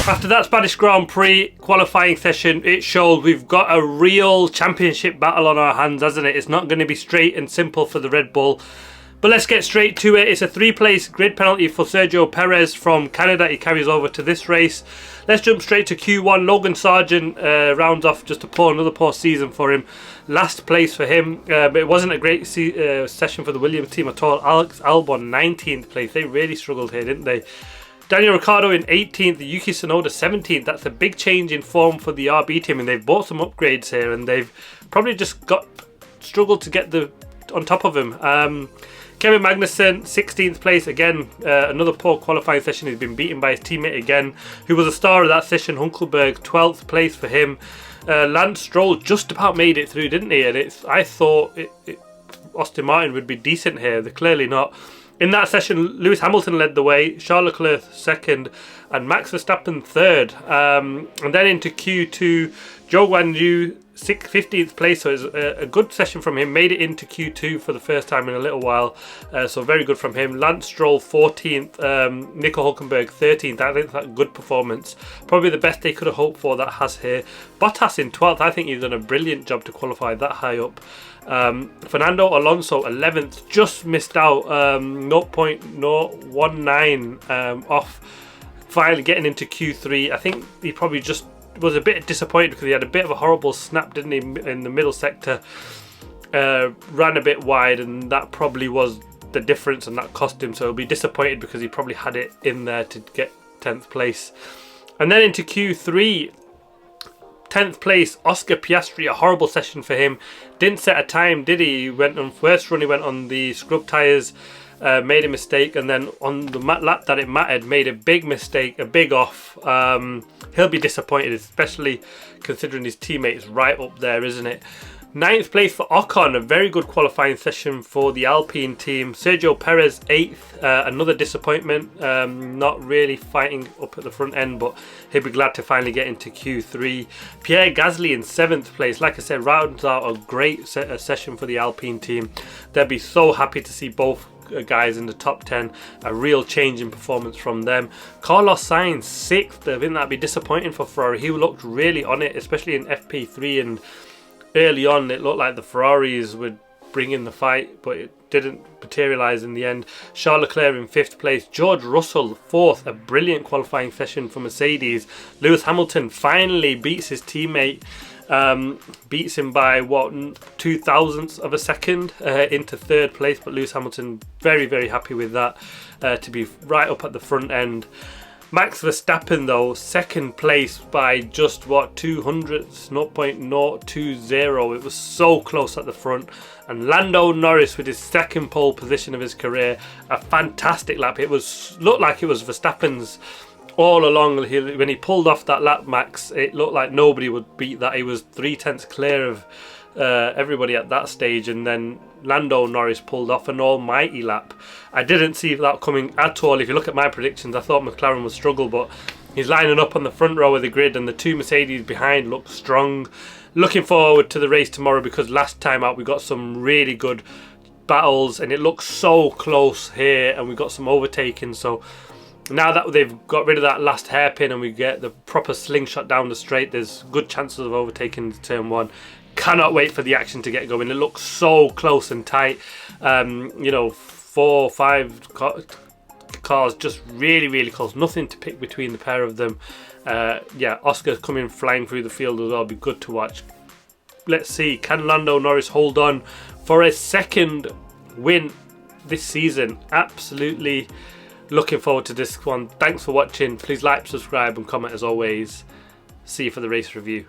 After that Spanish Grand Prix qualifying session, it showed we've got a real championship battle on our hands, hasn't it? It's not going to be straight and simple for the Red Bull. But let's get straight to it. It's a 3-place grid penalty for Sergio Perez from Canada. He carries over to this race. Let's jump straight to Q1. Logan Sargent rounds off just another poor season for him. Last place for him. But it wasn't a great session for the Williams team at all. Alex Albon, 19th place. They really struggled here, didn't they? Daniel Ricciardo in 18th, Yuki Tsunoda 17th. That's a big change in form for the RB team, and they've bought some upgrades here, and they've probably just struggled to get on top of him. Kevin Magnussen, 16th place. Again, another poor qualifying session. He's been beaten by his teammate again, who was a star of that session, Hülkenberg, 12th place for him. Lance Stroll just about made it through, didn't he? And I thought Aston Martin would be decent here. They're clearly not. In that session, Lewis Hamilton led the way, Charles Leclerc second, and Max Verstappen third. And then into Q2, Zhou Guanyu, 15th place, so it's a good session from him. Made it into Q2 for the first time in a little while, so very good from him. Lance Stroll 14th, Nico Hülkenberg 13th. I think that's a good performance. Probably the best they could have hoped for that has here. Bottas in 12th. I think he's done a brilliant job to qualify that high up. Fernando Alonso 11th, just missed out 0.019 off finally getting into Q3. I think he probably just was a bit disappointed because he had a bit of a horrible snap, didn't he, in the middle sector. Ran a bit wide, and that probably was the difference, and that cost him. So he'll be disappointed because he probably had it in there to get 10th place. And then into Q3, 10th place, Oscar Piastri, a horrible session for him. Didn't set a time, did he? He went on first run, he went on the scrub tyres, made a mistake, and then on the lap that it mattered, made a big mistake, a big off. He'll be disappointed, especially considering his teammates right up there, isn't it? 9th place for Ocon, a very good qualifying session for the Alpine team. Sergio Perez 8th, another disappointment, not really fighting up at the front end, but he'll be glad to finally get into Q3. Pierre Gasly in 7th place, like I said, rounds out a great session for the Alpine team. They'll be so happy to see both guys in the top 10, a real change in performance from them. Carlos Sainz 6th, I think that'd be disappointing for Ferrari. He looked really on it, especially in FP3, and early on it looked like the Ferraris would bring in the fight, but it didn't materialise in the end. Charles Leclerc in 5th place, George Russell 4th, a brilliant qualifying session for Mercedes. Lewis Hamilton finally beats his teammate, beats him by what, 0.002 of a second into 3rd place, but Lewis Hamilton very, very happy with that, to be right up at the front end. Max Verstappen though, 2nd place by just what, 200ths, 0.020. It was so close at the front. And Lando Norris with his 2nd pole position of his career, a fantastic lap. It looked like it was Verstappen's all along. When he pulled off that lap, Max, it looked like nobody would beat that. He was 0.3 clear of everybody at that stage, and then Lando Norris pulled off an almighty lap. I didn't see that coming at all. If you look at my predictions, I thought McLaren would struggle, but he's lining up on the front row of the grid, and the two Mercedes behind look strong. Looking forward to the race tomorrow, because last time out we got some really good battles, and it looks so close here, and we got some overtaking. So now that they've got rid of that last hairpin and we get the proper slingshot down the straight, there's good chances of overtaking turn 1. Cannot wait for the action to get going. It looks so close and tight. 4 or 5 cars just really, really close. Nothing to pick between the pair of them. Oscar coming flying through the field as well. Be good to watch. Let's see, can Lando Norris hold on for a 2nd win this season? Absolutely looking forward to this one. Thanks for watching. Please like, subscribe and comment as always. See you for the race review.